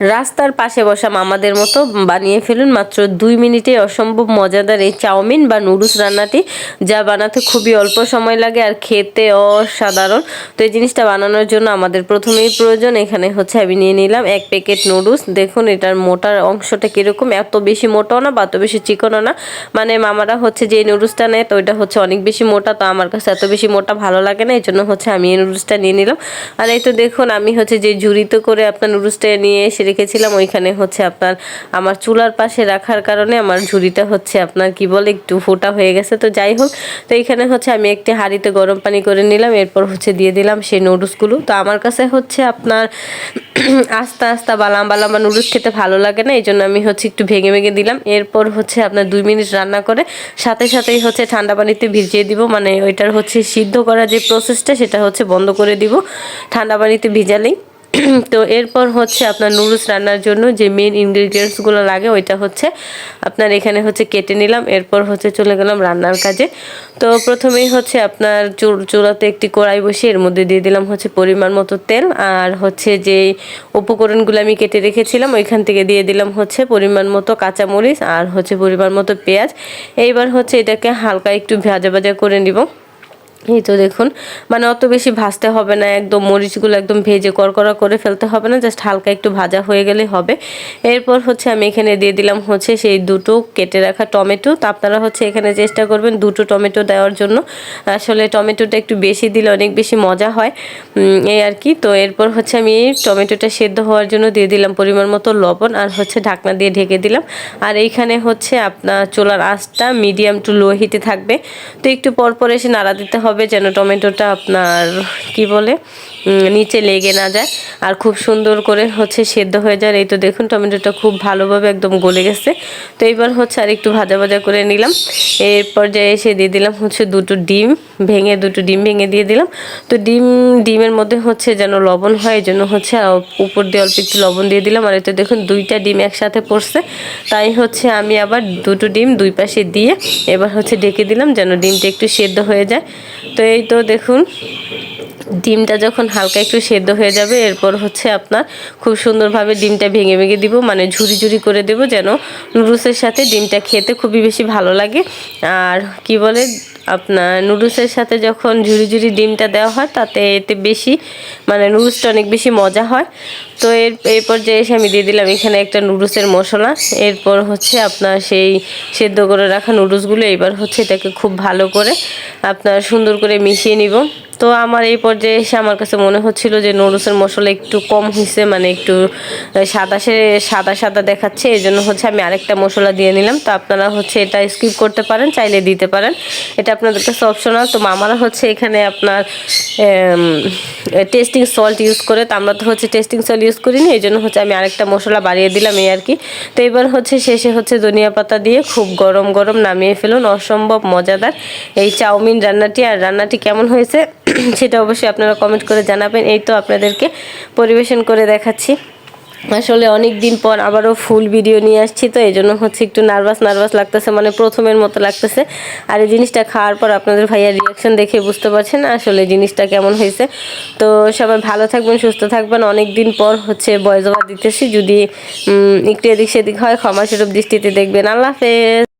রাস্তার পাশে বসা মামাদের মতো বানিয়ে ফেলুন মাত্র 2 মিনিটে অসম্ভব মজাদার এই চাউমিন বা নুডলস রান্নাটি, যা বানাতে খুবই অল্প সময় লাগে আর খেতে অসাধারণ। তো এই জিনিসটা বানানোর জন্য আমাদের প্রথমেই প্রয়োজন, এখানে হচ্ছে আমি নিয়ে নিলাম 1 প্যাকেট নুডলস। দেখুন এটার মোটার অংশটা কিরকম, এত বেশি মোটাও না বা এত বেশি চিকনও না। মানে মামারা হচ্ছে যে নুডলসটা নেয় তো ওইটা হচ্ছে অনেক বেশি মোটা, তো আমার কাছে এত বেশি মোটা ভালো লাগে না, এই জন্য হচ্ছে আমি এই নুডলসটা নিয়ে নিলাম। আর এই তো দেখুন আমি হচ্ছে যে ঝুড়িতে করে আপনার নুডলসটা নিয়ে এসে রেখেছিলাম, ওইখানে হচ্ছে আপনার আমার চুলার পাশে রাখার কারণে আমার ঝুড়িটা হচ্ছে আপনার কি বলে একটু ফোটা হয়ে গেছে। তো যাই হোক, তো এইখানে হচ্ছে আমি একটি হাঁড়িতে গরম পানি করে নিলাম, এরপর হচ্ছে দিয়ে দিলাম সেই নুডলসগুলো। তো আমার কাছে হচ্ছে আপনার আস্তে আস্তে বা লম্বা লম্বা নুডলস খেতে ভালো লাগে না, এই জন্য আমি হচ্ছে একটু ভেঙে ভেঙে দিলাম। এরপর হচ্ছে আপনার 2 মিনিট রান্না করে সাথে সাথেই হচ্ছে ঠান্ডা পানিতে ভিজিয়ে দিব, মানে ওইটার হচ্ছে সিদ্ধ করা যে প্রসেসটা সেটা হচ্ছে বন্ধ করে দিব ঠান্ডা পানিতে ভিজালেই। তো এরপর হচ্ছে আপনার নুডলস রান্নার জন্য যে মেন ইনগ্রিডিয়েন্টসগুলো লাগে ওইটা হচ্ছে আপনার এখানে হচ্ছে কেটে নিলাম, এরপর হচ্ছে চলে গেলাম রান্নার কাজে। তো প্রথমেই হচ্ছে আপনার চুলাতে একটি কড়াই বসিয়ে এর মধ্যে দিয়ে দিলাম হচ্ছে পরিমাণ মতো তেল, আর হচ্ছে যে উপকরণগুলো আমি কেটে রেখেছিলাম ওইখান থেকে দিয়ে দিলাম হচ্ছে পরিমাণ মতো কাঁচামরিচ আর হচ্ছে পরিমাণ মতো পেঁয়াজ। এইবার হচ্ছে এটাকে হালকা একটু ভাজা ভাজা করে নিব। এই তো দেখুন, মানে অত বেশি ভাজতে হবে না, একদম মরিচগুলো একদম ভেজে কড়কড়া করে ফেলতে হবে না, জাস্ট হালকা একটু ভাজা হয়ে গেলে হবে। এরপর হচ্ছে আমি এখানে দিয়ে দিলাম হচ্ছে সেই 2টো কেটে রাখা টমেটো। তো আপনারা হচ্ছে এখানে চেষ্টা করবেন 2টো টমেটো দেওয়ার জন্য, আসলে টমেটোটা একটু বেশি দিলে অনেক বেশি মজা হয় এই আর কি। তো এরপর হচ্ছে আমি এই টমেটোটা সেদ্ধ হওয়ার জন্য দিয়ে দিলাম পরিমাণ মতো লবণ আর হচ্ছে ঢাকনা দিয়ে ঢেকে দিলাম। আর এইখানে হচ্ছে আপনার চুলার আঁচটা মিডিয়াম টু লো হিটে থাকবে। তো একটু পর পর এসে নাড়া দিতে হবে যেন টমেটোটা আপনার কি বলে নিচে লেগে না যায় আর খুব সুন্দর করে হচ্ছে সেদ্ধ হয়ে যায়। এই তো দেখুন টমেটোটা খুব ভালোভাবে একদম গলে গেছে। তো এইবার হচ্ছে আর একটু ভাজা ভাজা করে নিলাম, এর পর্যায়ে এসে দিয়ে দিলাম হচ্ছে 2টো ডিম ভেঙে দিয়ে দিলাম। তো ডিমের মধ্যে হচ্ছে যেন লবণ হয়, এই জন্য হচ্ছে উপর দিয়ে অল্প একটু লবণ দিয়ে দিলাম। আর এই তো দেখুন 2টা ডিম একসাথে পড়ছে, তাই হচ্ছে আমি আবার 2টো ডিম 2 পাশে দিয়ে এবার হচ্ছে ঢেকে দিলাম যেন ডিমটা একটু সেদ্ধ হয়ে যায়। তো এই তো দেখুন ডিমটা যখন হালকা একটু সেদ্ধ হয়ে যাবে এরপর হচ্ছে আপনার খুব সুন্দরভাবে ডিমটা ভেঙে ভেঙে দিব, মানে ঝুরি ঝুরি করে দেব যেন নুডলসের সাথে ডিমটা খেতে খুবই বেশি ভালো লাগে। আর কি বলে আপনার নুডলসের সাথে যখন ঝুরি ঝুরি ডিমটা দেওয়া হয় তাতে এতে বেশি মানে নুডলসটা অনেক বেশি মজা হয়। তো এরপর যে এসে আমি দিয়ে দিলাম এখানে একটা নুডলসের মশলা, এরপর হচ্ছে আপনার সেই সেদ্ধ করে রাখা নুডলসগুলো এবার হচ্ছে এটাকে খুব ভালো করে আপনার সুন্দর করে মিশিয়ে নিব। তো আমার এই পর্যায়ে এসে আমার কাছে মনে হচ্ছিল যে নুডলসের মশলা একটু কম হয়েছে, মানে একটু সাদা সাদা দেখাচ্ছে, এই জন্য হচ্ছে আমি আরেকটা মশলা দিয়ে নিলাম। তো আপনারা হচ্ছে এটা স্কিপ করতে পারেন, চাইলে দিতে পারেন, এটা আপনাদের কাছে অপশনাল। তো মামারা হচ্ছে এখানে আপনার টেস্টিং সল্ট ইউজ করে, তো আমরা তো হচ্ছে টেস্টিং সল্ট ইউজ করিনি, এই জন্য হচ্ছে আমি আরেকটা মশলা বাড়িয়ে দিলাম এই আর কি। তো এবার হচ্ছে শেষে হচ্ছে ধনিয়া পাতা দিয়ে খুব গরম গরম নামিয়ে ফেলুন অসম্ভব মজাদার এই চাউমিন রান্নাটি। আর রান্নাটি কেমন হয়েছে সেটা অবশ্যই আপনারা কমেন্ট করে জানাবেন। এই তো আপনাদেরকে পরিবেশন করে দেখাচ্ছি। আসলে অনেক দিন পর আবারও ফুল ভিডিও নিয়ে আসছি, তো এই জন্য হচ্ছে একটু নার্ভাস লাগতেছে, মানে প্রথমের মতো লাগতেছে। আর এই জিনিসটা খাওয়ার পর আপনাদের ভাইয়ার রিয়াকশন দেখে বুঝতে পারছেন আসলে জিনিসটা কেমন হয়েছে। তো সবাই ভালো থাকবেন, সুস্থ থাকবেন। অনেক দিন পর হচ্ছে ভয়েস ওভার দিতেছি, যদি একটু এদিক সেদিক হয় ক্ষমা সুলভ দৃষ্টিতে দেখবেন। আল্লাহ হাফেজ।